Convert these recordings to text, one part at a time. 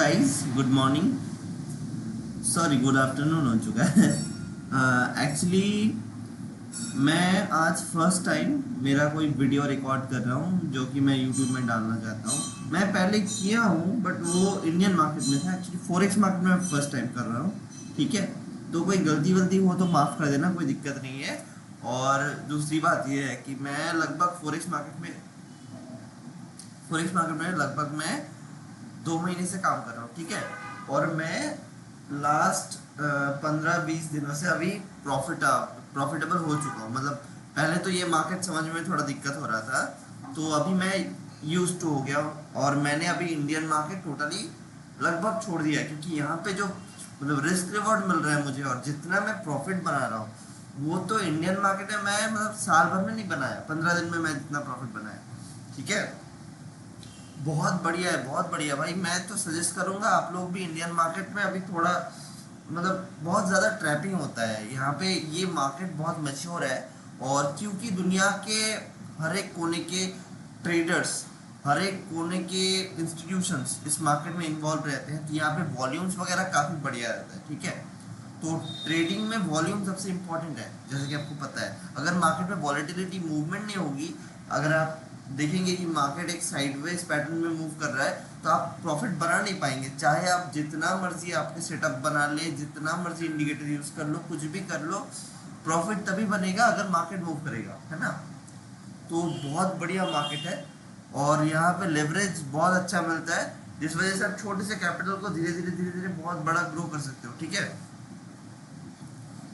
Guys, good morning, sorry good afternoon हो चुका है। एक्चुअली मैं आज फर्स्ट टाइम मेरा कोई वीडियो रिकॉर्ड कर रहा हूँ जो कि मैं यूट्यूब में डालना चाहता हूँ। मैं पहले किया हूँ बट वो इंडियन मार्केट में था। एक्चुअली फॉरेक्स मार्केट में मैं फर्स्ट टाइम कर रहा हूँ। ठीक है, तो कोई गलती वलती हो तो माफ़ कर देना, कोई दिक्कत नहीं है। और दूसरी बात ये है कि मैं लगभग लगभग मैं 2 महीने से काम कर रहा हूँ। ठीक है, और मैं लास्ट 15-20 दिनों से अभी प्रॉफिटेबल हो चुका हूँ। मतलब पहले तो ये मार्केट समझ में थोड़ा दिक्कत हो रहा था, तो अभी मैं यूज टू हो गया हूँ और मैंने अभी इंडियन मार्केट टोटली लगभग छोड़ दिया है, क्योंकि यहाँ पे जो मतलब रिस्क रिवॉर्ड मिल रहा है मुझे और जितना मैं प्रॉफिट बना रहा हूँ वो तो इंडियन मार्केट में मैं मतलब साल भर में नहीं बनाया, 15 दिन में मैं जितना प्रॉफिट बनाया। ठीक है, बहुत बढ़िया है, बहुत बढ़िया भाई। मैं तो सजेस्ट करूंगा आप लोग भी इंडियन मार्केट में अभी थोड़ा मतलब बहुत ज़्यादा ट्रैपिंग होता है यहाँ पे। ये मार्केट बहुत मैच्योर है और क्योंकि दुनिया के हर एक कोने के ट्रेडर्स, हर एक कोने के इंस्टीट्यूशंस इस मार्केट में इन्वॉल्व रहते हैं, तो यहाँ पे वॉल्यूम्स वगैरह काफ़ी बढ़िया रहता है। ठीक है, तो ट्रेडिंग में वॉल्यूम सबसे इम्पोर्टेंट है, जैसे कि आपको पता है। अगर मार्केट में वॉलेटिलिटी मूवमेंट नहीं होगी, अगर आप देखेंगे कि मार्केट एक साइडवेज पैटर्न में मूव कर रहा है, तो आप प्रॉफिट बना नहीं पाएंगे। चाहे आप जितना मर्जी आपके सेटअप बना ले, जितना मर्जी इंडिकेटर यूज कर लो, कुछ भी कर लो, प्रॉफिट तभी बनेगा अगर मार्केट मूव करेगा, है ना। तो बहुत बढ़िया मार्केट है और यहाँ पे लेवरेज बहुत अच्छा मिलता है, जिस वजह से आप छोटे से कैपिटल को धीरे धीरे धीरे धीरे बहुत बड़ा ग्रो कर सकते हो। ठीक है,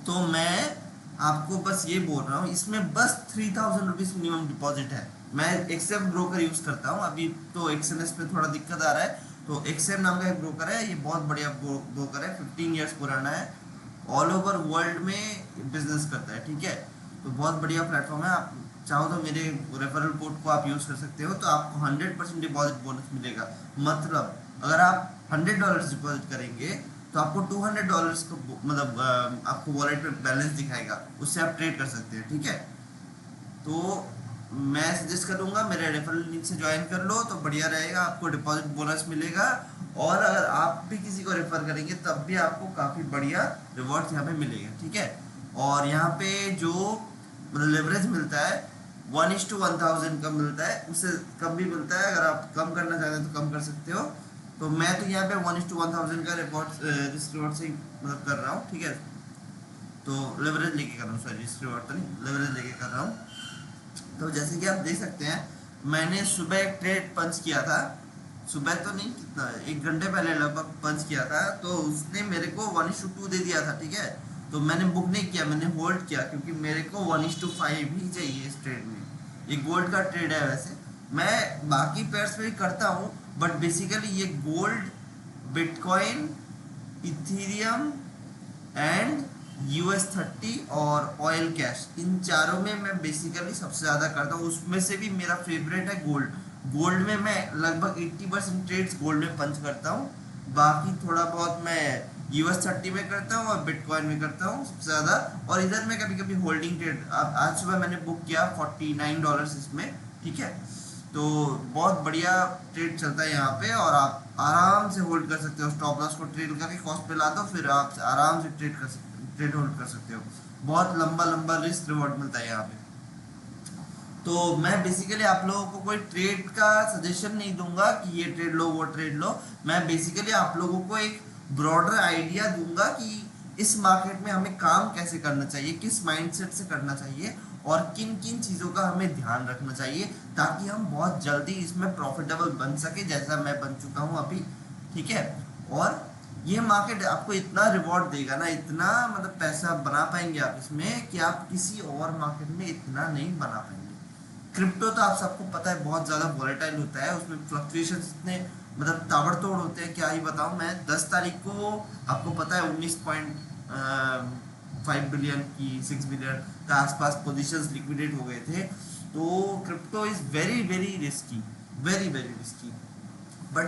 तो मैं आपको बस ये बोल रहा हूँ, इसमें बस 3000 रुपीज मिनिमम डिपॉजिट है। मैं एक्सेम ब्रोकर यूज करता हूँ। अभी तो एक्सएनएस पे थोड़ा दिक्कत आ रहा है, तो एक्सेम नाम का एक ब्रोकर है, ये बहुत बढ़िया ब्रोकर है, 15 ईयर्स पुराना है, ऑल ओवर वर्ल्ड में बिजनेस करता है। ठीक है, तो बहुत बढ़िया प्लेटफॉर्म है। आप चाहो तो मेरे रेफरल कोड को आप यूज कर सकते हो, तो आपको 100% डिपॉजिट बोनस मिलेगा। मतलब अगर आप $100 डिपॉजिट करेंगे तो आपको $200 को मतलब आपको वॉलेट में बैलेंस दिखाएगा, उससे आप ट्रेड कर सकते हैं। ठीक है, तो मैं सजेस्ट करूंगा मेरे रेफरल लिंक से ज्वाइन कर लो तो बढ़िया रहेगा, आपको डिपॉजिट बोनस मिलेगा। और अगर आप भी किसी को रेफर करेंगे तब भी आपको काफ़ी बढ़िया रिवॉर्ड यहाँ पे मिलेगा। ठीक है, और यहाँ पे जो मतलब लेवरेज मिलता है 1:1000 का मिलता है, उससे कम भी मिलता है। अगर आप कम करना चाहते हैं तो कम कर सकते हो। तो मैं तो यहाँ पे 1:1000 का रिवॉर्ड रिस्क रिवॉर्ड से मतलब कर रहा हूँ। ठीक है, तो लेवरेज लेके कर रहा हूँ, सॉरी रिस्क रिवॉर्ड तो नहीं, लेवरेज लेके कर रहा हूँ। तो जैसे कि आप देख सकते हैं, मैंने सुबह एक ट्रेड पंच किया था, सुबह तो नहीं, कितना 1 घंटे पहले लगभग पंच किया था, तो उसने मेरे को 1:2 दे दिया था। ठीक है, तो मैंने बुक नहीं किया, मैंने होल्ड किया, क्योंकि मेरे को 1:5 ही चाहिए इस ट्रेड में। ये गोल्ड का ट्रेड है। वैसे मैं बाकी पेयर्स पे भी करता हूँ, बट बेसिकली ये gold, bitcoin, Ethereum and US30 और ऑयल कैश, इन चारों में मैं बेसिकली सबसे ज़्यादा करता हूँ। उसमें से भी मेरा फेवरेट है गोल्ड। गोल्ड में मैं लगभग 80% ट्रेड्स गोल्ड में पंच करता हूँ, बाकी थोड़ा बहुत मैं US30 में करता हूँ और बिटकॉइन में करता हूँ सबसे ज़्यादा। और इधर मैं कभी कभी होल्डिंग ट्रेड, आज सुबह मैंने बुक किया $49 इसमें। ठीक है, तो बहुत बढ़िया ट्रेड चलता है यहाँ पे और आप आराम से होल्ड कर सकते हो। स्टॉप लॉस को ट्रेड करके कॉस्ट पे ला दो, फिर आप आराम से ट्रेड होल्ड कर सकते हो। बहुत लंबा लंबा रिस्क रिवॉर्ड मिलता है यहाँ पे। तो मैं बेसिकली आप लोगों को कोई ट्रेड का सजेशन नहीं दूंगा कि ये ट्रेड लो वो ट्रेड लो। मैं बेसिकली आप लोगों को एक ब्रॉडर आइडिया दूंगा कि इस मार्केट में हमें काम कैसे करना चाहिए, किस माइंडसेट से करना चाहिए और किन किन चीज़ों का हमें ध्यान रखना चाहिए, ताकि हम बहुत जल्दी इसमें प्रॉफिटेबल बन सके, जैसा मैं बन चुका हूँ अभी। ठीक है, और ये मार्केट आपको इतना रिवॉर्ड देगा ना, इतना मतलब पैसा बना पाएंगे आप इसमें कि आप किसी और मार्केट में इतना नहीं बना पाएंगे। क्रिप्टो तो आप सबको पता है बहुत ज़्यादा वॉलेटाइल होता है, उसमें फ्लक्चुएशन इतने मतलब ताबड़तोड़ होते हैं, क्या ही बताऊं। मैं 10 तारीख को, आपको पता है, 19.5 बिलियन की 6 बिलियन का आसपास पोजीशंस लिक्विडेट हो गए थे। तो crypto is very very risky, very very risky, but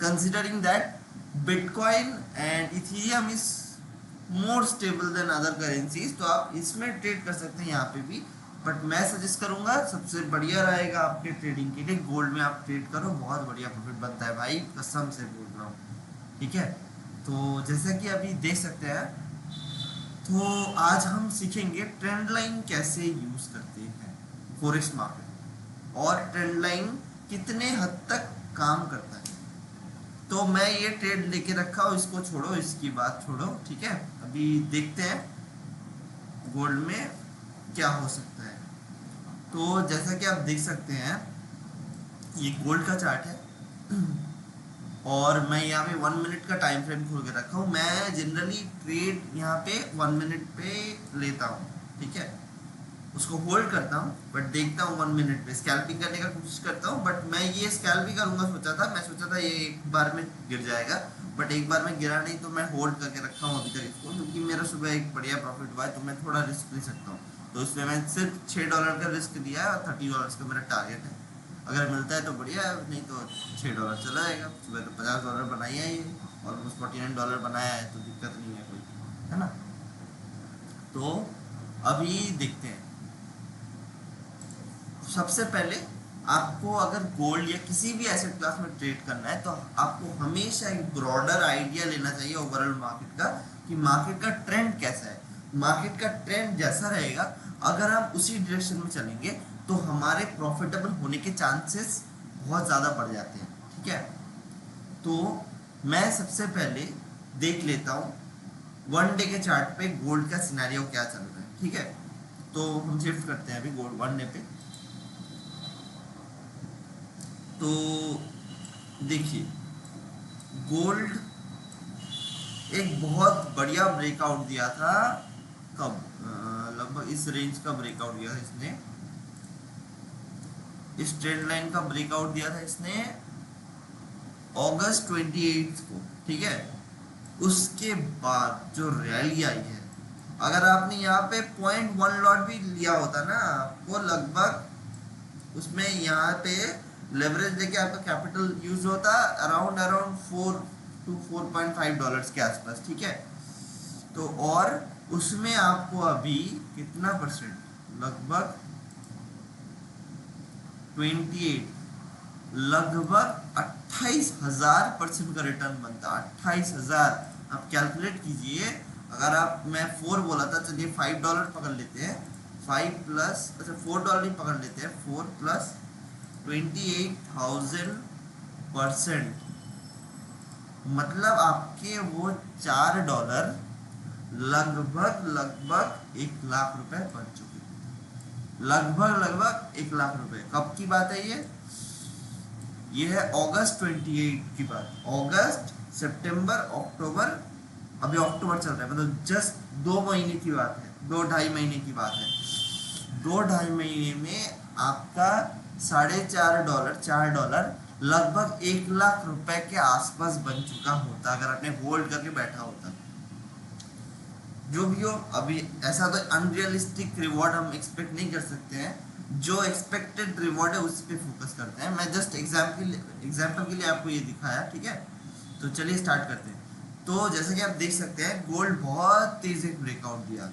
considering that bitcoin and Ethereum is more stable then other currencies, तो आप इसमें ट्रेड कर सकते हैं यहाँ पे भी। बट मैं सजेस्ट करूंगा सबसे बढ़िया रहेगा आपके ट्रेडिंग के लिए गोल्ड में आप ट्रेड करो, बहुत बढ़िया प्रॉफिट बनता है भाई, कसम से बोल रहा हूँ। ठीक है। तो जैसा कि अभी देख सकते हैं, तो आज हम सीखेंगे ट्रेंड लाइन कैसे यूज करते हैं फॉरेक्स मार्केट, और ट्रेंड लाइन कितने हद तक काम करता है। तो मैं ये ट्रेड लेके रखा हूँ, इसको छोड़ो, इसकी बात छोड़ो, ठीक है। अभी देखते हैं गोल्ड में क्या हो सकता है। तो जैसा कि आप देख सकते हैं, ये गोल्ड का चार्ट है और मैं यहाँ पे 1 मिनट का टाइम फ्रेम खोल के रखा हूँ। मैं जनरली ट्रेड यहाँ पे 1 मिनट पे लेता हूँ, ठीक है। उसको होल्ड करता हूँ, बट देखता हूँ 1 मिनट पे स्कैल्पिंग करने का कोशिश करता हूँ। बट मैं ये स्कैल्प भी करूँगा सोचा था, मैं सोचा था ये एक बार में गिर जाएगा, बट एक बार में गिरा नहीं, तो मैं होल्ड करके रखा हूँ अभी तक इसको, क्योंकि मेरा सुबह एक बढ़िया प्रॉफिट हुआ है, तो मैं थोड़ा रिस्क ले सकता हूँ। तो इसमें मैं सिर्फ $6 का रिस्क लिया है और $30 का मेरा टारगेट है। अगर मिलता है तो बढ़िया है, नहीं तो $6 चला जाएगा। सुबह तो $50 बनाया है, ये ऑलमोस्ट $49 बनाया है, तो दिक्कत नहीं है कोई, है ना। तो अभी देखते हैं। सबसे पहले आपको अगर गोल्ड या किसी भी एसेट क्लास में ट्रेड करना है, तो आपको हमेशा एक ब्रॉडर आइडिया लेना चाहिए ओवरऑल मार्केट का, कि मार्केट का ट्रेंड कैसा है। मार्केट का ट्रेंड जैसा रहेगा, अगर हम उसी डायरेक्शन में चलेंगे, तो हमारे प्रॉफिटेबल होने के चांसेस बहुत ज़्यादा बढ़ जाते हैं, ठीक है। तो मैं सबसे पहले देख लेता हूँ 1 डे के चार्ट पे गोल्ड का सिनेरियो क्या चल रहा है, ठीक है। तो हम शिफ्ट करते हैं अभी गोल्ड 1 डे पे। तो देखिए, गोल्ड एक बहुत बढ़िया ब्रेकआउट दिया था, कब, लगभग इस रेंज का ब्रेकआउट दिया था इसने, इस ट्रेंड लाइन का ब्रेकआउट दिया था इसने अगस्त 28 को, ठीक है। उसके बाद जो रैली आई है, अगर आपने यहाँ पे 0.1 लॉट भी लिया होता ना, आपको लगभग उसमें यहाँ पे लेवरेज लेके आपका कैपिटल यूज होता अराउंड अराउंड $4 to $4.5 के आसपास, ठीक है। तो और उसमें आपको अभी कितना परसेंट, लगभग 28, लगभग 28,000% का रिटर्न बनता। 28,000, आप कैलकुलेट कीजिए। अगर आप, मैं 4 बोला था, चलिए $5 पकड़ लेते हैं, 5 प्लस, अच्छा $4 ही पकड़ लेते हैं, 4 प्लस 28,000%, मतलब आपके वो $4 लगभग लगभग 1 लाख रुपए बन चुके, लगभग लगभग 1 लाख रुपए। कब की बात है ये है अगस्त 28 की बात। अगस्त, सितंबर, अक्टूबर, अभी अक्टूबर चल रहा है, मतलब जस्ट 2 महीने की बात है, 2-2.5 महीने की बात है। 2-2.5 महीने में आपका $4.5, $4 लगभग 1 लाख रुपए के आसपास बन चुका होता, अगर आपने होल्ड करके बैठा होता। जो भी हो, अभी ऐसा तो अनरियलिस्टिक रिवॉर्ड हम एक्सपेक्ट नहीं कर सकते हैं, जो एक्सपेक्टेड रिवॉर्ड है उस पर फोकस करते हैं। मैं जस्ट एग्जाम्पल के लिए आपको ये दिखाया, ठीक है। तो चलिए स्टार्ट करते हैं। तो जैसे कि आप देख सकते हैं, गोल्ड बहुत तेज एक ब्रेकआउट दिया,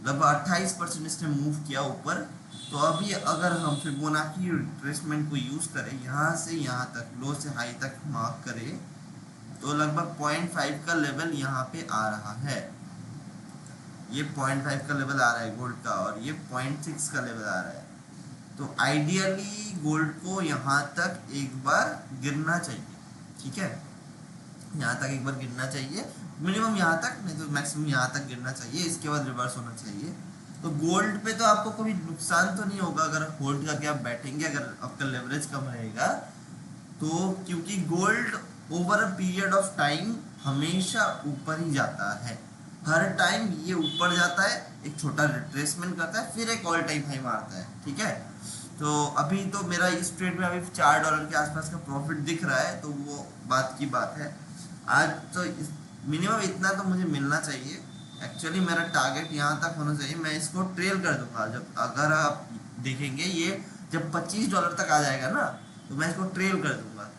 लगभग 28% इसने मूव किया ऊपर। तो अभी अगर हम फिबोनाची रिट्रेसमेंट को यूज करें, यहाँ से यहाँ तक, लो से हाई तक मार्क करें, तो लगभग 0.5 का लेवल यहाँ पे आ रहा है। ये 0.5 का लेवल आ रहा है गोल्ड का, और ये 0.6 का लेवल आ रहा है। तो आइडियली गोल्ड को यहाँ तक एक बार गिरना चाहिए, ठीक है। यहाँ तक एक बार गिरना चाहिए, मिनिमम यहाँ तक, नहीं तो मैक्सिमम यहाँ तक गिरना चाहिए, इसके बाद रिवर्स होना चाहिए। तो गोल्ड पे तो आपको कोई नुकसान तो नहीं होगा अगर होल्ड करके आप बैठेंगे, अगर आपका लेवरेज कम रहेगा तो, क्योंकि gold over a period of time हमेशा ऊपर ही जाता है। हर टाइम ये ऊपर जाता है, एक छोटा रिट्रेसमेंट करता है, फिर एक ऑल टाइम हाई मारता है, ठीक है। तो अभी तो मेरा इस ट्रेड में अभी $4 के आसपास का प्रॉफिट दिख रहा है, तो वो बात की बात है। आज तो मिनिमम इतना तो मुझे मिलना चाहिए। एक्चुअली मेरा टारगेट यहाँ तक होना चाहिए, मैं इसको ट्रेल कर दूंगा। जब, अगर आप देखेंगे ये जब $25 तक आ जाएगा ना, तो मैं इसको ट्रेल कर दूंगा,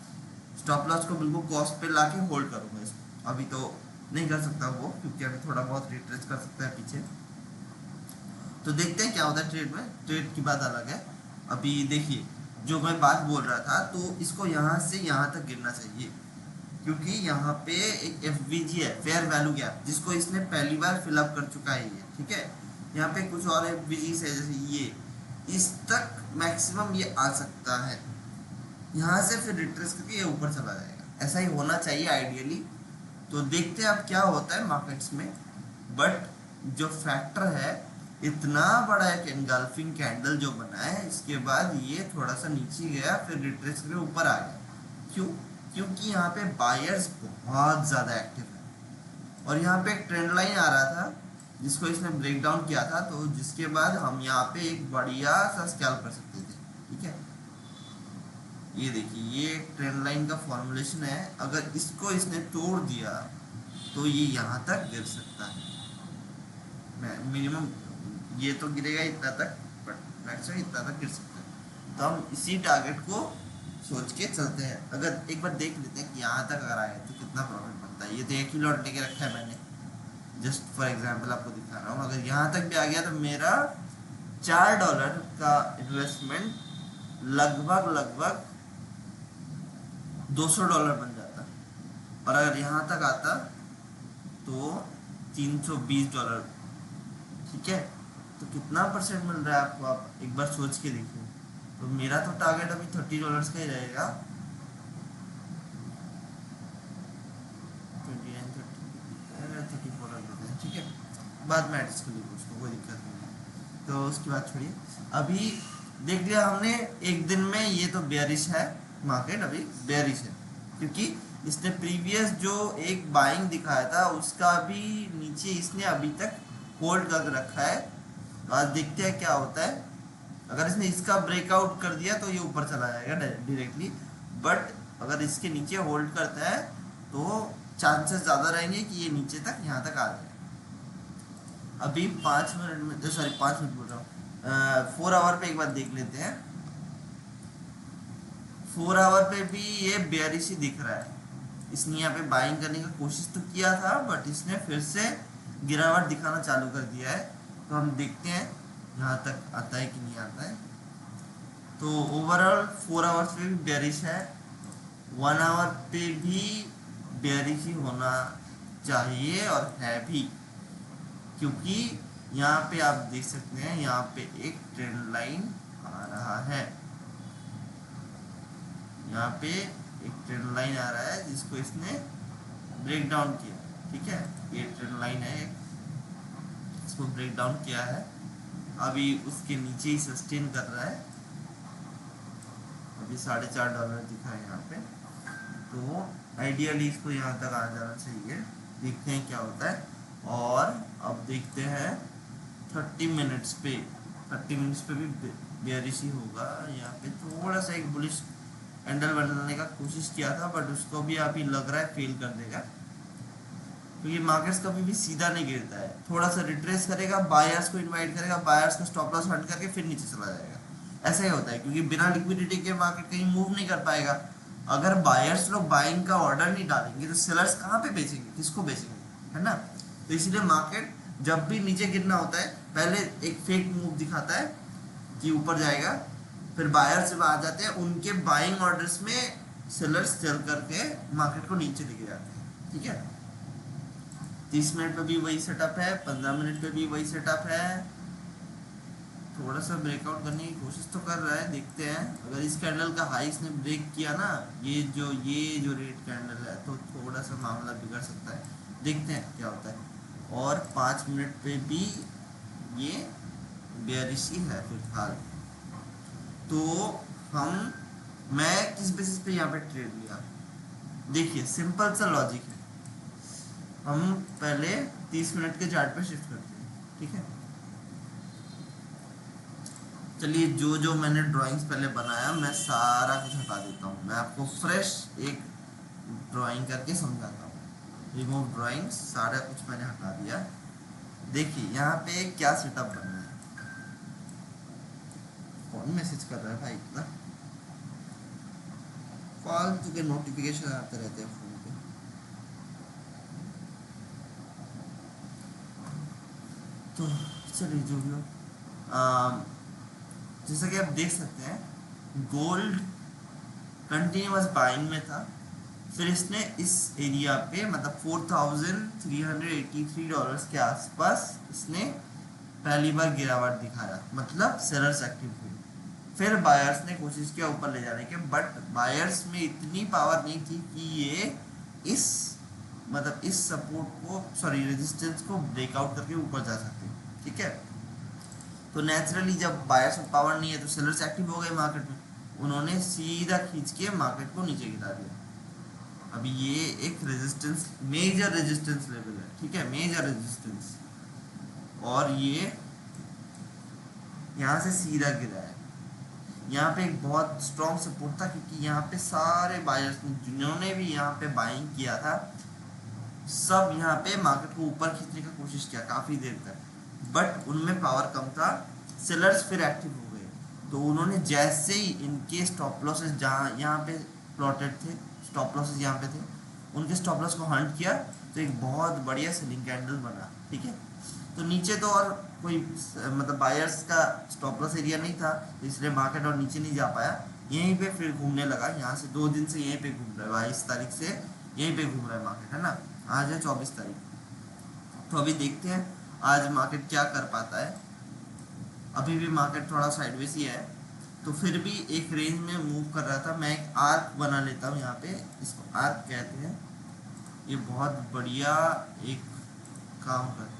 स्टॉप लॉस को बिल्कुल कॉस्ट पे लाके होल्ड करूंगा इसको। अभी तो नहीं कर सकता वो, क्योंकि अभी थोड़ा बहुत रिट्रेस कर सकता है पीछे। तो देखते हैं क्या होता है ट्रेड में, ट्रेड की बात अलग है। अभी देखिए, जो मैं बात बोल रहा था, तो इसको यहाँ से यहाँ तक गिरना चाहिए, क्योंकि यहाँ पे एक FVG है, फेयर वैल्यू गैप, जिसको इसने पहली बार फिलअप कर चुका है ये, ठीक है। यहाँ पे कुछ और FVGs है, जैसे ये, इस तक मैक्सिमम ये आ सकता है। यहाँ से फिर रिट्रेस करके ये ऊपर चला जाएगा, ऐसा ही होना चाहिए आइडियली। तो देखते हैं अब क्या होता है मार्केट्स में। बट जो फैक्टर है, इतना बड़ा एक एनगल्फिंग कैंडल जो बना है, इसके बाद ये थोड़ा सा नीचे गया, फिर रिट्रेस करके ऊपर आ गया। क्यों? क्योंकि यहाँ पे बायर्स बहुत ज़्यादा एक्टिव है, और यहाँ पे एक ट्रेंड लाइन आ रहा था जिसको इसने ब्रेक डाउन किया था, तो जिसके बाद हम यहाँ पे एक बढ़िया सा स्कैल्प कर सकते थे, ठीक है। ये देखिए, ये एक ट्रेंड लाइन का फॉर्मुलेशन है, अगर इसको इसने तोड़ दिया तो ये यहाँ तक गिर सकता है, मिनिमम ये तो गिरेगा इतना तक, बट मैक्सिमम इतना तक गिर सकता है। तो हम इसी टारगेट को सोच के चलते हैं। अगर एक बार देख लेते हैं कि यहाँ तक अगर आए तो कितना प्रॉफिट बनता है। ये तो एक ही लॉट लेके रखा है मैंने, जस्ट फॉर एग्जांपल आपको दिखा रहा हूँ। अगर यहाँ तक भी आ गया तो मेरा $4 का इन्वेस्टमेंट लगभग लगभग $200 बन जाता, और अगर यहाँ तक आता तो $320, ठीक है। तो कितना परसेंट मिल रहा है आपको, आप एक बार सोच के देखिए। तो मेरा तो टारगेट अभी $30 का ही रहेगा। 29, 34 रख देते हैं, ठीक है। बाद में एडजस्ट कर लीजिए उसको, कोई दिक्कत नहीं है। तो उसकी बात छोड़िए, अभी देख लिया हमने एक दिन में, ये तो बेयरिश है मार्केट, अभी बेयरिश है, क्योंकि इसने प्रीवियस जो एक बाइंग दिखाया था उसका भी नीचे इसने अभी तक होल्ड कर रखा है। तो आज देखते हैं क्या होता है। अगर इसने इसका ब्रेकआउट कर दिया तो ये ऊपर चला जाएगा डायरेक्टली, बट अगर इसके नीचे होल्ड करता है तो चांसेस ज़्यादा रहेंगे कि ये नीचे तक यहाँ तक आ जाए। अभी 5 मिनट में, सॉरी 5 मिनट बोल रहा हूँ, 4 आवर पे एक बार देख लेते हैं। 4 आवर पे भी ये बेयरिश ही दिख रहा है। इसने यहाँ पे बाइंग करने की कोशिश तो किया था, बट इसने फिर से गिरावट दिखाना चालू कर दिया है। तो हम देखते हैं यहाँ तक आता है कि नहीं आता है। तो ओवरऑल 4 आवर्स पे भी बेयरिश है, 1 आवर पे भी बेयरिश ही होना चाहिए, और है भी, क्योंकि यहाँ पे आप देख सकते हैं, यहाँ पे एक ट्रेंड लाइन आ रहा है, यहाँ पे एक ट्रेंड लाइन आ रहा है जिसको इसने ब्रेक डाउन किया, ठीक है। ये ट्रेंड लाइन है, इसको ब्रेक डाउन किया है, अभी उसके नीचे ही सस्टेन कर रहा है। अभी $4.5 दिखा है यहाँ पे, तो आइडियली इसको यहाँ तक आ जाना चाहिए। देखते हैं क्या होता है। और अब देखते हैं 30 मिनट्स पे, 30 मिनट्स पे भी बेयरिश ही होगा। यहाँ पे थोड़ा सा एक बुलिश कैंडल बनाने का कोशिश किया था, बट उसको भी अभी लग रहा है फेल कर देगा, क्योंकि मार्केट्स कभी भी सीधा नहीं गिरता है, थोड़ा सा रिट्रेस करेगा, बायर्स को इनवाइट करेगा, बायर्स को स्टॉप लॉस हट करके फिर नीचे चला जाएगा। ऐसा ही होता है, क्योंकि बिना लिक्विडिटी के मार्केट कहीं मूव नहीं कर पाएगा। अगर बायर्स लोग बाइंग का ऑर्डर नहीं डालेंगे तो सेलर्स कहाँ पे बेचेंगे, किसको बेचेंगे, है ना। तो इसीलिए मार्केट जब भी नीचे गिरना होता है, पहले एक फेक मूव दिखाता है कि ऊपर जाएगा, फिर बायर्स जब आ जाते हैं उनके बाइंग ऑर्डर्स में सेलर्स सेल करके मार्केट को नीचे लेके जाते हैं, ठीक है। 30 मिनट पे भी वही सेटअप है, 15 मिनट पे भी वही सेटअप है। थोड़ा सा ब्रेकआउट करने की कोशिश तो कर रहा है, देखते हैं। अगर इस कैंडल का हाई इसने ब्रेक किया ना, ये जो रेड कैंडल है, तो थोड़ा सा मामला बिगड़ सकता है, देखते हैं क्या होता है। और 5 मिनट पे भी ये बेयरिश ही है फिलहाल। तो मैं किस बेसिस पे यहाँ पे ट्रेड लिया, देखिए सिंपल सा लॉजिक है। हम पहले 30 मिनट के चार्ट पे शिफ्ट करते हैं, ठीक है। चलिए, जो मैंने ड्राइंग्स पहले बनाया, मैं सारा कुछ हटा देता हूँ, मैं आपको फ्रेश एक ड्राइंग करके समझाता हूँ। रिमूव ड्राइंग्स, सारा कुछ मैंने हटा दिया। देखिए यहाँ पे क्या सेटअप बना है। कौन मैसेज कर रहा है भाई, इतना फालतू के नोटिफिकेशन आते रहते हैं फोन पे। तो चलिए, जो भी हो, जैसा कि आप देख सकते हैं, गोल्ड कंटिन्यूअस बाइंग में था, फिर इसने इस एरिया पे मतलब $4,383 के आसपास इसने पहली बार गिरावट दिखाया, मतलब सेलर्स एक्टिव हुए। फिर बायर्स ने कोशिश किया ऊपर ले जाने के, बट बायर्स में इतनी पावर नहीं थी कि ये इस मतलब इस सपोर्ट को सॉरी रेजिस्टेंस को ब्रेकआउट करके ऊपर जा सकते, ठीक है। तो नेचुरली जब बायर्स में पावर नहीं है तो सेलर्स एक्टिव हो गए मार्केट में, उन्होंने सीधा खींच के मार्केट को नीचे गिरा दिया। अभी ये एक रेजिस्टेंस, मेजर रेजिस्टेंस लेवल है, ठीक है, मेजर रेजिस्टेंस, और ये यहाँ से सीधा गिरा है। यहाँ पे एक बहुत स्ट्रॉन्ग सपोर्ट था क्योंकि यहाँ पे सारे बायर्स जिन्होंने भी यहाँ पे बाइंग किया था सब यहाँ पे मार्केट को ऊपर खींचने का कोशिश किया काफ़ी देर तक, बट उनमें पावर कम था। सेलर्स फिर एक्टिव हो गए, तो उन्होंने जैसे ही इनके स्टॉप लॉसेस जहाँ यहाँ पे प्लॉटेड थे, स्टॉप लॉसेस यहाँ पे थे, उनके स्टॉप लॉस को हंट किया तो एक बहुत बढ़िया सेलिंग कैंडल बना, ठीक है। तो नीचे तो और कोई मतलब बायर्स का स्टॉप लॉस एरिया नहीं था, इसलिए मार्केट और नीचे नहीं जा पाया, यहीं पे फिर घूमने लगा। यहाँ से 2 दिन से यहीं पे घूम रहा है, 22 तारीख से यहीं पे घूम रहा है मार्केट, है ना। आज है 24 तारीख, तो अभी देखते हैं आज मार्केट क्या कर पाता है। अभी भी मार्केट थोड़ा साइडवेज ही है, तो फिर भी एक रेंज में मूव कर रहा था। मैं एक आर्क बना लेता हूँ यहाँ पे, इसको आर्क कहते हैं, ये बहुत बढ़िया एक काम करता है।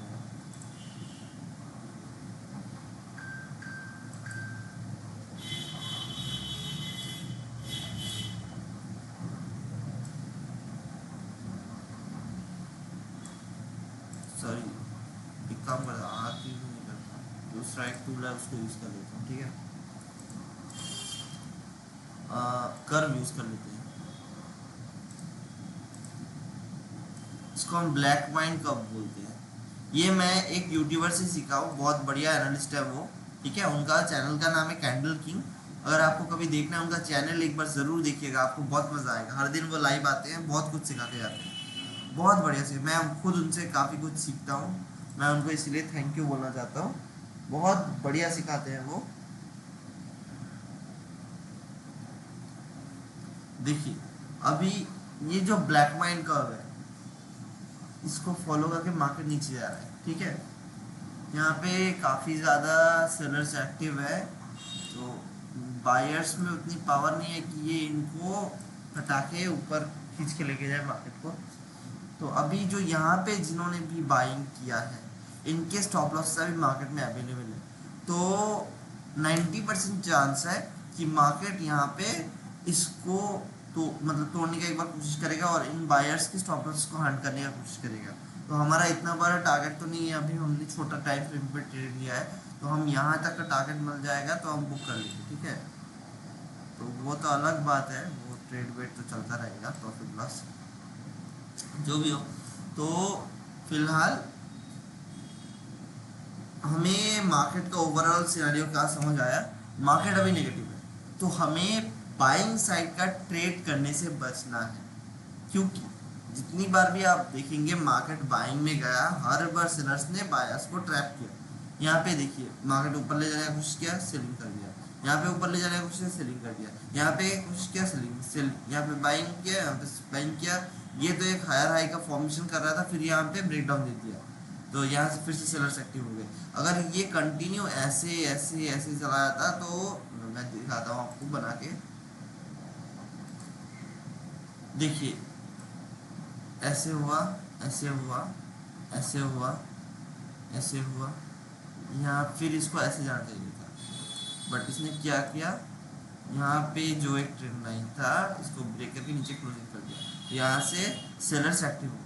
सॉरी, एक काम करता हूँ, आर्क यूज नहीं करता, दूसरा एक टूल है उसको यूज़ कर लेता हूँ, ठीक है। कर्व यूज़ कर लेते हैं, इसको हम ब्लैक वाइन कर्व बोलते हैं। ये मैं एक यूट्यूबर से सीखा हूँ, बहुत बढ़िया एनालिस्ट है वो, ठीक है। उनका चैनल का नाम है कैंडल किंग। अगर आपको कभी देखना है उनका चैनल, एक बार ज़रूर देखिएगा, आपको बहुत मज़ा आएगा। हर दिन वो लाइव आते हैं, बहुत कुछ सिखा के जाते हैं, बहुत बढ़िया से। मैं खुद उनसे काफ़ी कुछ सीखता हूँ, मैं उनको इसलिए थैंक यू बोलना चाहता हूँ, बहुत बढ़िया सिखाते हैं वो। देखिए अभी ये जो ब्लैक वाइन कर्व है, इसको फॉलो करके मार्केट नीचे जा रहा है, ठीक है। यहाँ पे काफ़ी ज़्यादा सेलर्स एक्टिव है, तो बायर्स में उतनी पावर नहीं है कि ये इनको हटा के ऊपर खींच के लेके जाए मार्केट को। तो अभी जो यहाँ पे जिन्होंने भी बाइंग किया है, इनके स्टॉप लॉस अभी मार्केट में अवेलेबल है, तो 90% चांस है कि मार्केट यहाँ पे इसको तो मतलब तोड़ने का एक बार कोशिश करेगा और इन बायर्स के स्टॉप लॉस को हंट करने का कोशिश करेगा। तो हमारा इतना बड़ा टारगेट तो नहीं है, अभी हमने छोटा टाइम फ्रेम पे ट्रेड लिया है, तो हम यहाँ तक का टारगेट मिल जाएगा तो हम बुक कर लेंगे, ठीक है। तो वो तो अलग बात है, वो ट्रेड वेट तो चलता रहेगा, प्रॉफिट लॉस जो भी हो। तो फिलहाल हमें मार्केट का ओवरऑल सिनेरियो क्या समझ आया, मार्केट अभी नेगेटिव है, तो हमें बाइंग साइड का ट्रेड करने से बचना है, क्योंकि जितनी बार भी आप देखेंगे मार्केट बाइंग में गया, हर बार सेलर्स ने बायर्स को ट्रैप किया। यहाँ पे देखिए मार्केट ऊपर ले जाने का कोशिश किया, सेलिंग कर दिया, यहाँ पे ऊपर ले जाने का कोशिश किया, सेलिंग कर दिया, यहाँ पे कोशिश किया, सेलिंग सेल, यहाँ पे बाइंग किया, यहाँ पे बाइंग किया। ये तो एक हायर हाई का फॉर्मेशन कर रहा था, फिर यहाँ पे ब्रेक डाउन दे दिया, तो यहाँ से फिर से सेलर्स एक्टिव हो गए। अगर ये कंटिन्यू ऐसे ऐसे ऐसे चला जाता तो मैं दिखाता हूँ आपको बना के, देखिए ऐसे हुआ, ऐसे हुआ, ऐसे हुआ, ऐसे हुआ, यहाँ फिर इसको ऐसे जाना चाहिए था, बट इसने क्या किया, यहाँ पे जो एक ट्रेंड लाइन था इसको ब्रेक करके नीचे क्लोजिंग कर दिया, तो यहाँ से सेलर्स एक्टिव हो गए।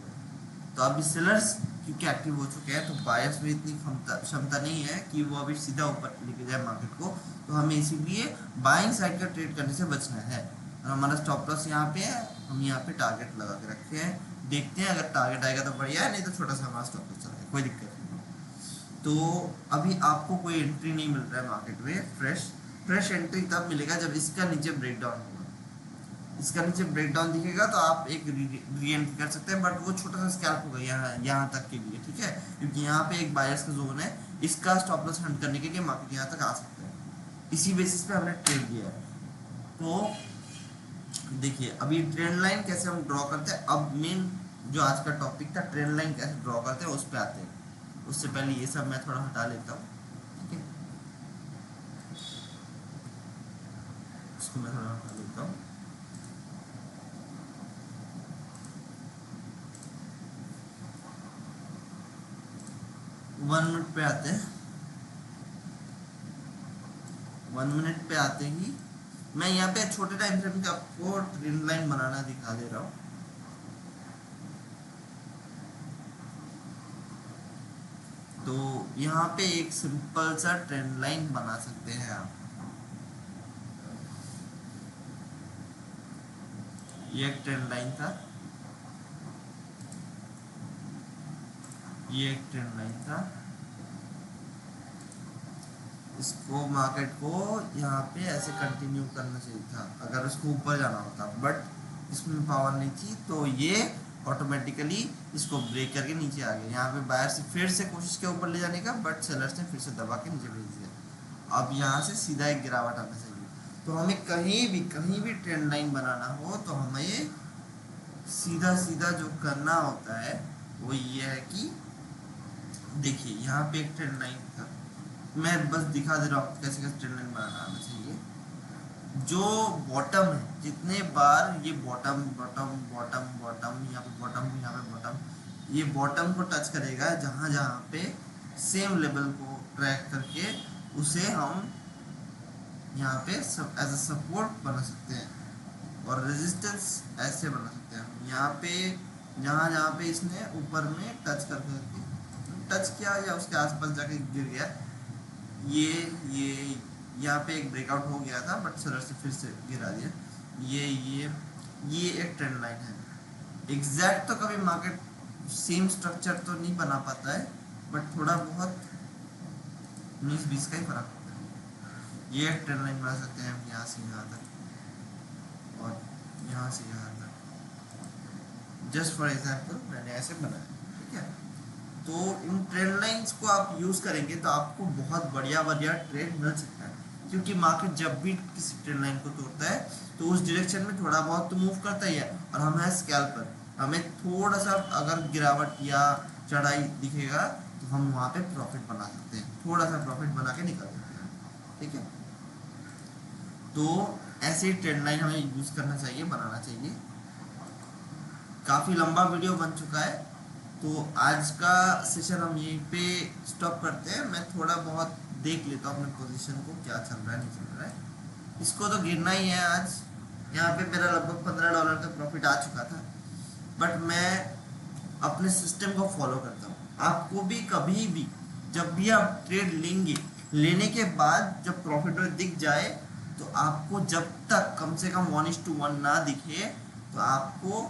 तो अभी सेलर्स क्योंकि एक्टिव हो चुके हैं, तो बायर्स में इतनी क्षमता नहीं है कि वो अभी सीधा ऊपर लेके जाए मार्केट को, तो हमें इसीलिए बाइंग साइड का ट्रेड करने से बचना है। और हमारा स्टॉप लॉस यहाँ पे है, हम यहाँ पे टारगेट लगा के रखे हैं, देखते हैं अगर टारगेट आएगा तो बढ़िया है, नहीं तो छोटा सा हमारा स्टॉप लॉस चलेगा, कोई दिक्कत नहीं। तो अभी आपको कोई एंट्री नहीं मिल रहा है मार्केट में, फ्रेश एंट्री तब मिलेगा जब इसका नीचे ब्रेक डाउन होगा, इसका नीचे ब्रेक डाउन दिखेगा तो आप एक री एंट्री कर सकते हैं, बट वो छोटा सा स्कैल्प होगा यहाँ तक के लिए, ठीक है, क्योंकि यहाँ पे एक बायर्स का जोन है, इसका स्टॉप लॉस हंट करने के लिए मार्केट यहाँ तक आ सकता है, इसी बेसिस पे हमने ट्रेड लिया है। तो देखिए अभी ट्रेंड लाइन कैसे हम ड्रॉ करते हैं, अब मेन जो आज का टॉपिक था ट्रेंड लाइन कैसे ड्रॉ करते हैं उस पे आते हैं। उससे पहले ये सब मैं थोड़ा हटा लेता हूँ, ठीक है, इसको मैं थोड़ा हटा लेता हूँ। 1 मिनट पे आते हैं। 1 मिनट पे आते ही मैं यहाँ पे छोटे टाइम फ्रेम के आपको ट्रेंड लाइन बनाना दिखा दे रहा हूँ। तो यहाँ पे एक सिंपल सा ट्रेंड लाइन बना सकते हैं आप। ये एक ट्रेंड लाइन था, ये एक ट्रेंड लाइन था। इसको मार्केट को यहाँ पे ऐसे कंटिन्यू करना चाहिए था अगर उसको ऊपर जाना होता, बट इसमें पावर नहीं थी तो ये ऑटोमेटिकली इसको ब्रेक करके नीचे आ गया। यहाँ पे बायर से फिर से कोशिश किया ऊपर ले जाने का, बट सेलर्स ने फिर से दबा के नीचे भेज दिया। अब यहाँ से सीधा एक गिरावट आना चाहिए। तो हमें कहीं भी ट्रेंड लाइन बनाना हो तो हमें सीधा सीधा जो करना होता है वो ये है कि देखिए यहाँ पे एक ट्रेंड लाइन था, मैं बस दिखा दे रहा हूँ कैसे कैसे ट्रेंड लाइन बनाना आना चाहिए। जो बॉटम है, जितने बार ये बॉटम बॉटम बॉटम बॉटम यहाँ पे बॉटम यहाँ पे बॉटम, ये बॉटम को टच करेगा जहाँ जहाँ पे सेम लेवल को ट्रैक करके उसे हम यहाँ पे एज अ सपोर्ट बना सकते हैं और रेजिस्टेंस ऐसे बना सकते हैं हम। यहाँ पे जहाँ जहाँ पे इसने ऊपर में टच करके टच किया या उसके आसपास जाके गिर गया, ये यहाँ पे एक ब्रेकआउट हो गया था बट सर से फिर से गिरा दिया। ये एक ट्रेंड लाइन है। एग्जैक्ट तो कभी मार्केट सेम स्ट्रक्चर तो नहीं बना पाता है, बट थोड़ा बहुत 19-20 का ही फर्क होता है। ये एक ट्रेंड लाइन बना सकते हैं हम यहाँ से यहाँ तक और यहाँ से यहाँ तक। जस्ट फॉर एग्जाम्पल मैंने ऐसे बनाया, ठीक है। तो इन ट्रेंड लाइंस को आप यूज़ करेंगे तो आपको बहुत बढ़िया बढ़िया ट्रेड मिल सकता है, क्योंकि मार्केट जब भी किसी ट्रेंड लाइन को तोड़ता है तो उस डायरेक्शन में थोड़ा बहुत तो मूव करता ही है। और हम है स्कैल्पर, हमें थोड़ा सा अगर गिरावट या चढ़ाई दिखेगा तो हम वहाँ पे प्रॉफिट बना सकते हैं, थोड़ा सा प्रॉफिट बना के निकल सकते हैं, ठीक है। तो ऐसे ही ट्रेंड लाइन हमें यूज़ करना चाहिए, बनाना चाहिए। काफ़ी लंबा वीडियो बन चुका है तो आज का सेशन हम यहीं पे स्टॉप करते हैं। मैं थोड़ा बहुत देख लेता हूँ अपने पोजीशन को क्या चल रहा है नहीं चल रहा है। इसको तो गिरना ही है आज। यहाँ पे मेरा लगभग $15 का प्रॉफिट आ चुका था, बट मैं अपने सिस्टम को फॉलो करता हूँ। आपको भी कभी भी जब भी आप ट्रेड लेंगे, लेने के बाद जब प्रॉफिट दिख जाए तो आपको जब तक कम से कम 1:1 ना दिखे तो आपको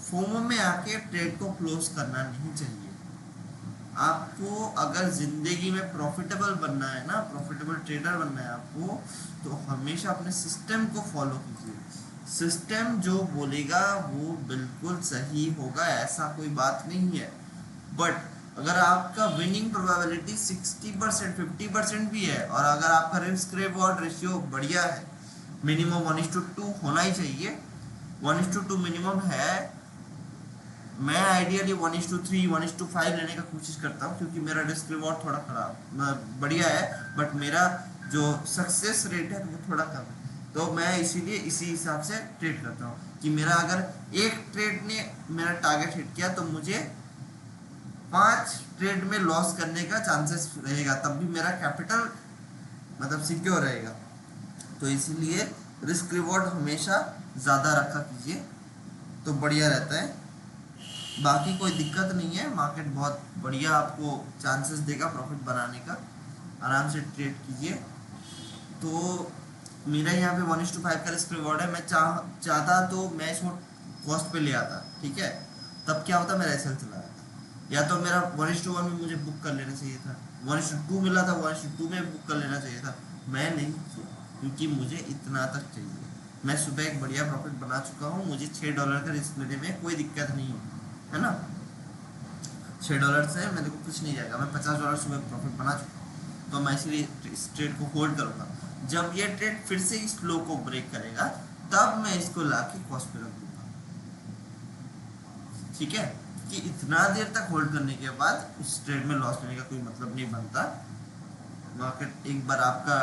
फोमो में आके ट्रेड को क्लोज करना नहीं चाहिए। आपको अगर जिंदगी में प्रॉफिटेबल बनना है ना, प्रॉफिटेबल ट्रेडर बनना है आपको, तो हमेशा अपने सिस्टम को फॉलो कीजिए। सिस्टम जो बोलेगा वो बिल्कुल सही होगा, ऐसा कोई बात नहीं है। बट अगर आपका विनिंग प्रोबेबिलिटी 60% 50% भी है और अगर आपका रिस्क रिवॉर्ड रेशियो बढ़िया है, मिनिमम 1:2 होना ही चाहिए, 1:2 मिनिमम है। मैं आइडियली 1:3 1:5 लेने का कोशिश करता हूँ, क्योंकि मेरा रिस्क रिवॉर्ड थोड़ा खराब बढ़िया है, बट मेरा जो सक्सेस रेट है वो थोड़ा कम है। तो मैं इसीलिए इसी हिसाब से ट्रेड करता हूँ कि मेरा अगर एक ट्रेड ने मेरा टारगेट हिट किया तो मुझे 5 ट्रेड में लॉस करने का चांसेस रहेगा, तब भी मेरा कैपिटल मतलब सिक्योर रहेगा। तो इसीलिए रिस्क रिवॉर्ड हमेशा ज़्यादा रखा कीजिए तो बढ़िया रहता है। बाकी कोई दिक्कत नहीं है, मार्केट बहुत बढ़िया आपको चांसेस देगा प्रॉफिट बनाने का, आराम से ट्रेड कीजिए। तो मेरा यहाँ पे 1:5 का रिस्क रिवॉर्ड है। मैं चाहता तो मैं इसको कॉस्ट पे ले आता, ठीक है, तब क्या होता, मेरा एसएल चला जाता। या तो मेरा 1:1 में मुझे बुक कर लेना चाहिए था, 1:2 मिला था 1:2 में बुक कर लेना चाहिए था, मैं नहीं किया क्योंकि मुझे इतना तक चाहिए। मैं सुबह एक बढ़िया प्रॉफिट बना चुका हूँ, मुझे $6 का रिस्क लेने में कोई दिक्कत नहीं है ना। $6 से मेरे को कुछ नहीं जाएगा, मैं $50 सुबह प्रॉफिट बना चुका हूँ। तो मैं इसलिए इस ट्रेड को होल्ड करूँगा। जब ये ट्रेड फिर से इस लो को ब्रेक करेगा तब मैं इसको लाके कॉस्ट पे रख दूंगा। ठीक है, कि इतना देर तक होल्ड करने के बाद उस ट्रेड में लॉस लेने का कोई मतलब नहीं बनता। मार्केट एक बार आपका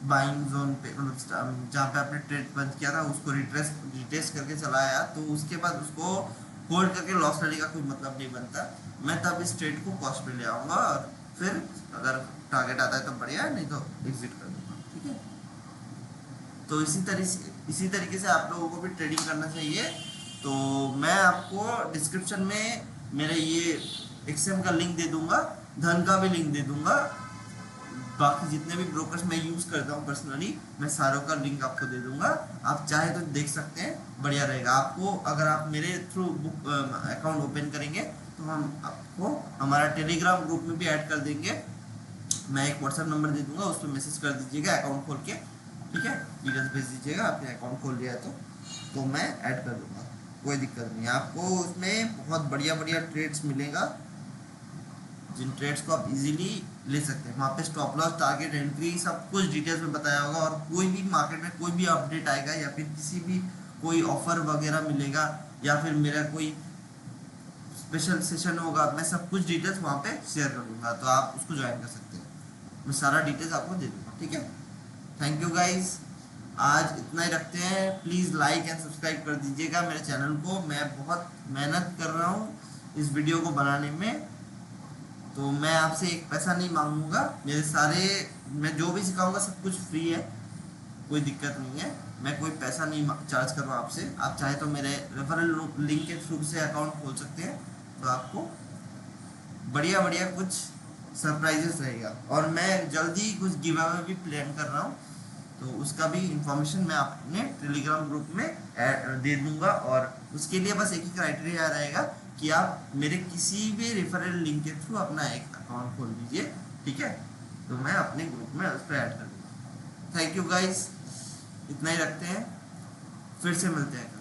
बाइंग जोन पे मतलब जहाँ पे आपने ट्रेड बंद किया था उसको रिट्रेस करके चलाया, तो उसके बाद उसको होल्ड करके लॉस लेने का कोई मतलब नहीं बनता। मैं तब इस ट्रेड को कॉस्ट पे ले आऊँगा और फिर अगर टारगेट आता है तो बढ़िया है, नहीं तो एग्जिट कर दूंगा। ठीक है, तो इसी तरीके से आप लोगों को भी ट्रेडिंग करना चाहिए। तो मैं आपको डिस्क्रिप्शन में मेरे ये एक्सएम का लिंक दे दूंगा, धन का भी लिंक दे दूंगा, बाकी जितने भी ब्रोकर्स मैं यूज़ करता हूँ पर्सनली मैं सारों का लिंक आपको दे दूंगा। आप चाहे तो देख सकते हैं, बढ़िया रहेगा आपको। अगर आप मेरे थ्रू बुक अकाउंट ओपन करेंगे तो हम आपको हमारा टेलीग्राम ग्रुप में भी ऐड कर देंगे। मैं एक व्हाट्सएप नंबर दे दूंगा, उस पर मैसेज कर दीजिएगा अकाउंट खोल के। ठीक है, डिटेल्स भेज दीजिएगा, आपने अकाउंट खोल लिया है तो मैं ऐड कर दूंगा, कोई दिक्कत नहीं है। आपको उसमें बहुत बढ़िया बढ़िया ट्रेड्स मिलेगा, जिन ट्रेड्स को आप इजीली ले सकते हैं। वहाँ पे स्टॉप लॉस, टारगेट, एंट्री सब कुछ डिटेल्स में बताया होगा। और कोई भी मार्केट में कोई भी अपडेट आएगा या फिर किसी भी कोई ऑफर वगैरह मिलेगा या फिर मेरा कोई स्पेशल सेशन होगा, मैं सब कुछ डिटेल्स वहाँ पे शेयर कर दूंगा, तो आप उसको ज्वाइन कर सकते हैं। मैं सारा डिटेल्स आपको दे दूंगा। ठीक है, थैंक यू गाइज, आज इतना ही रखते हैं। प्लीज़ लाइक एंड सब्सक्राइब कर दीजिएगा मेरे चैनल को। मैं बहुत मेहनत कर रहा हूँ इस वीडियो को बनाने में, तो मैं आपसे एक पैसा नहीं मांगूंगा। मेरे सारे मैं जो भी सिखाऊंगा सब कुछ फ्री है, कोई दिक्कत नहीं है। मैं कोई पैसा नहीं चार्ज कर रहा हूँ आपसे। आप चाहे तो मेरे रेफरल लिंक के थ्रू से अकाउंट खोल सकते हैं, तो आपको बढ़िया बढ़िया कुछ सरप्राइजेस रहेगा। और मैं जल्दी कुछ गिव अवे भी प्लान कर रहा हूँ, तो उसका भी इंफॉर्मेशन मैं अपने टेलीग्राम ग्रुप में दे दूंगा। और उसके लिए बस एक ही क्राइटेरिया रहेगा कि आप मेरे किसी भी रेफरल लिंक के थ्रू अपना एक अकाउंट खोल दीजिए। ठीक है, तो मैं अपने ग्रुप में उस पर ऐड कर दूँगा। थैंक यू गाइस, इतना ही रखते हैं, फिर से मिलते हैं।